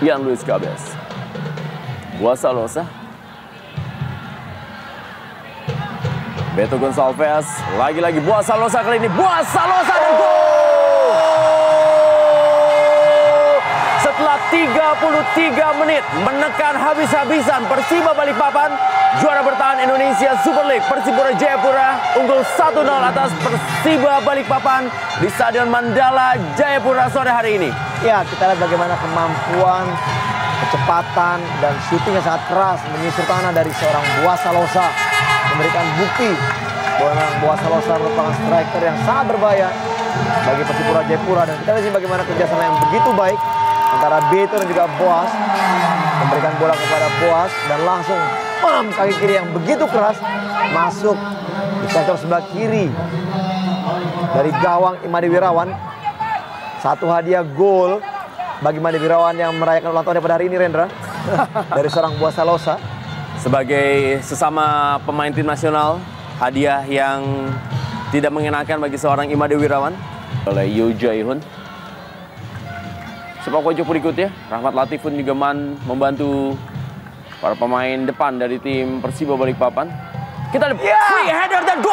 Ian Luis Gabes. Buasa Losa. Beto Gonçalves. Lagi-lagi Buasa Losa kali ini. Buasa Losa dan gol! Setelah 33 menit menekan habis-habisan Persiba Balikpapan, juara bertahan Indonesia Super League, Persipura Jayapura unggul 1-0 atas Persiba Balikpapan di Stadion Mandala Jayapura sore hari ini. Ya, kita lihat bagaimana kemampuan, kecepatan, dan syuting yang sangat keras menyisir tanah dari seorang Buasa Losa, memberikan bukti bahwa Buasa Losa merupakan striker yang sangat berbahaya bagi Persipura Jayapura. Dan kita lihat bagaimana kerjasama yang begitu baik antara Beto dan juga Boas, memberikan bola kepada Boas dan langsung kaki kiri yang begitu keras masuk di sektor sebelah kiri dari gawang Imade Wirawan. Satu hadiah gol bagi Imade Wirawan yang merayakan ulang tahunnya pada hari ini, Rendra, dari seorang Buasa Losa. Sebagai sesama pemain tim nasional, hadiah yang tidak mengenakan bagi seorang Imade Wirawan oleh Yo Jae-hoon. Sepak pojok berikutnya, Rahmat Latif pun juga membantu para pemain depan dari tim Persiba Balikpapan. Kita lihat free header dan gol!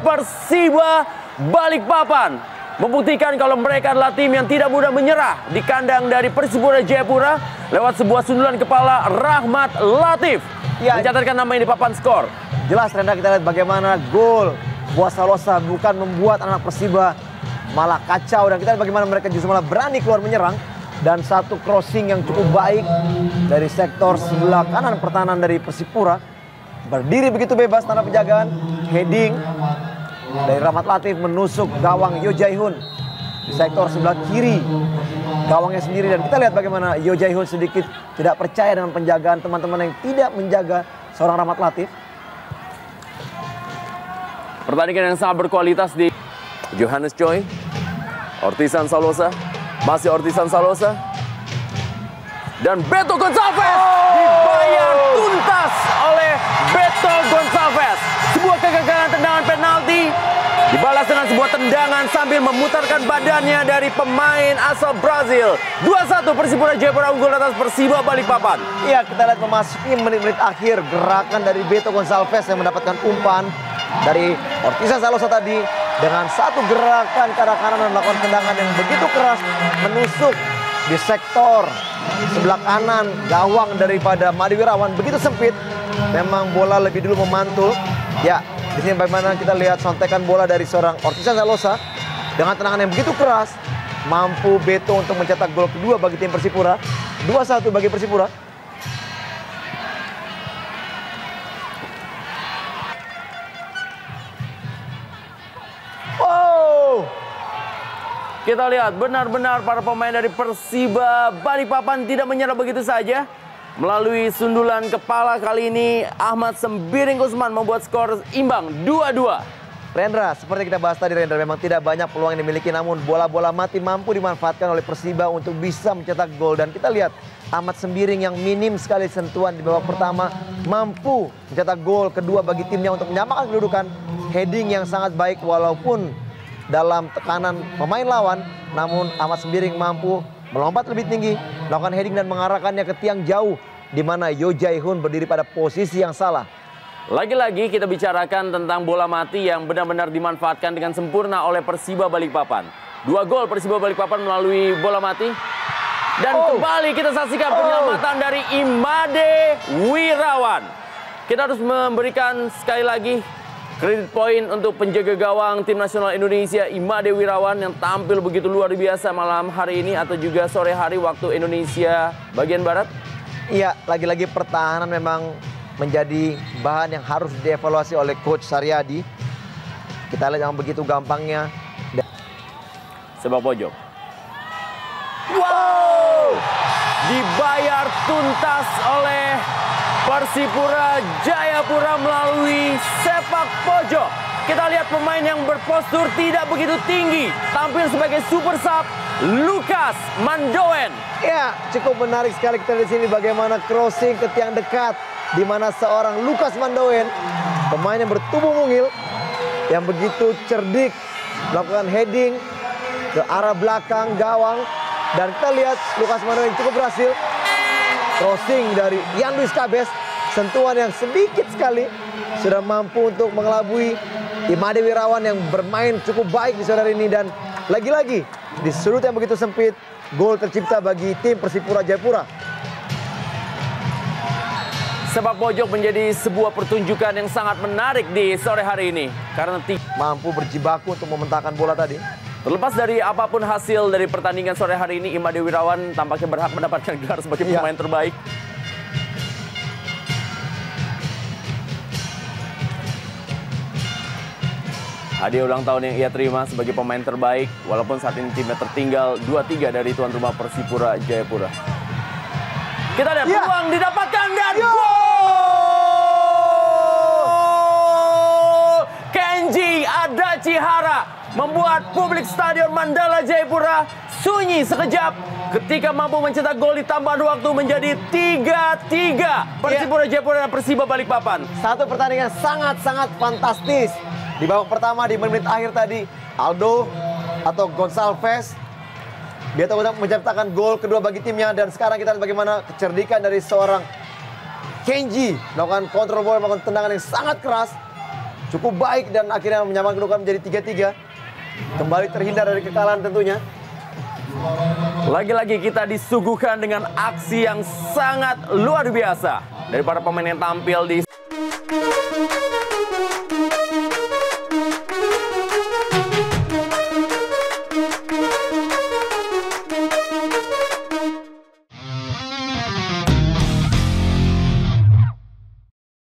Persiba Balikpapan membuktikan kalau mereka adalah tim yang tidak mudah menyerah di kandang dari Persipura Jayapura lewat sebuah sundulan kepala Rahmat Latif. Mencatatkan nama ini di papan skor. Jelas, Rendra, kita lihat bagaimana gol Buasa Losa bukan membuat anak Persiba malah kacau, dan kita lihat bagaimana mereka justru malah berani keluar menyerang. Dan satu crossing yang cukup baik dari sektor sebelah kanan pertahanan dari Persipura, berdiri begitu bebas tanpa penjagaan, heading dari Rahmat Latif menusuk gawang Yo Jae-hoon di sektor sebelah kiri gawangnya sendiri. Dan kita lihat bagaimana Yo Jae-hoon sedikit tidak percaya dengan penjagaan teman-teman yang tidak menjaga seorang Rahmat Latif. Pertandingan yang sangat berkualitas di Johannes Choi, Ortisan Salosa, masih Ortisan Salosa, dan Beto Gonçalves dibayar tuntas oleh Beto Gonçalves. Sebuah kegagalan tendangan penalti dibalas dengan sebuah tendangan sambil memutarkan badannya dari pemain asal Brazil. 2-1 Persipura Jayapura unggul atas Persiba Balikpapan. Iya, kita lihat memasuki menit-menit akhir, gerakan dari Beto Gonçalves yang mendapatkan umpan dari Ortisan Salosa tadi dengan satu gerakan ke arah kanan dan melakukan tendangan yang begitu keras menusuk di sektor sebelah kanan gawang daripada Imade Wirawan. Begitu sempit, memang bola lebih dulu memantul. Ya, di sini bagaimana kita lihat sontekan bola dari seorang Ortisan Salosa dengan tendangan yang begitu keras, mampu Beto untuk mencetak gol kedua bagi tim Persipura. 2-1 bagi Persipura. Kita lihat benar-benar para pemain dari Persiba Balikpapan tidak menyerah begitu saja. Melalui sundulan kepala kali ini, Ahmad Sembiring Kusman membuat skor imbang 2-2. Rendra, seperti kita bahas tadi, Rendra, memang tidak banyak peluang yang dimiliki, namun bola-bola mati mampu dimanfaatkan oleh Persiba untuk bisa mencetak gol. Dan kita lihat Ahmad Sembiring yang minim sekali sentuhan di babak pertama mampu mencetak gol kedua bagi timnya untuk menyamakan kedudukan. Heading yang sangat baik walaupun dalam tekanan pemain lawan, namun Ahmad Sembiring mampu melompat lebih tinggi, melakukan heading dan mengarahkannya ke tiang jauh, di mana Yo Jae-hoon berdiri pada posisi yang salah. Lagi-lagi kita bicarakan tentang bola mati yang benar-benar dimanfaatkan dengan sempurna oleh Persiba Balikpapan. 2 gol Persiba Balikpapan melalui bola mati. Dan kembali kita saksikan penyelamatan dari Imade Wirawan. Kita harus memberikan sekali lagi kredit poin untuk penjaga gawang tim nasional Indonesia Imade Wirawan yang tampil begitu luar biasa malam hari ini atau juga sore hari waktu Indonesia bagian barat. Iya, lagi-lagi pertahanan memang menjadi bahan yang harus dievaluasi oleh Coach Saryadi. Kita lihat yang begitu gampangnya. Sepak pojok. Wow! Dibayar tuntas oleh Persipura Jayapura melalui sepak pojok. Kita lihat pemain yang berpostur tidak begitu tinggi, tampil sebagai super sub, Lucas Mandoen. Ya, cukup menarik sekali kita di sini bagaimana crossing ke tiang dekat, di mana seorang Lucas Mandoen, pemain yang bertubuh mungil, yang begitu cerdik, melakukan heading ke arah belakang gawang Dan kita lihat Lucas Manuel yang cukup berhasil. Crossing dari Ian Luis Cabes. Sentuhan yang sedikit sekali sudah mampu untuk mengelabui Imade Wirawan yang bermain cukup baik di sore ini. Dan lagi-lagi di sudut yang begitu sempit, gol tercipta bagi tim Persipura Jayapura. Sepak pojok menjadi sebuah pertunjukan yang sangat menarik di sore hari ini. Karena mampu berjibaku untuk mementahkan bola tadi. Terlepas dari apapun hasil dari pertandingan sore hari ini, Imade Wirawan tampaknya berhak mendapatkan gelar sebagai pemain terbaik. Hadiah ulang tahun yang ia terima sebagai pemain terbaik, walaupun saat ini timnya tertinggal 2-3 dari tuan rumah Persipura Jayapura. Kita lihat peluang didapatkan dan gol! Kenji Adachihara membuat publik Stadion Mandala Jayapura sunyi sekejap ketika mampu mencetak gol di tambahan waktu menjadi 3-3 Persipura Jayapura dan Persiba Balikpapan. Satu pertandingan sangat-sangat fantastis. Di babak pertama di menit akhir tadi, Aldo atau Gonçalves dia tahu menciptakan gol kedua bagi timnya. Dan sekarang kita lihat bagaimana kecerdikan dari seorang Kenji melakukan kontrol bola, melakukan tendangan yang sangat keras, cukup baik dan akhirnya menyamakan kedudukan menjadi 3-3. Kembali terhindar dari kekalahan tentunya. Lagi-lagi kita disuguhkan dengan aksi yang sangat luar biasa dari para pemain yang tampil di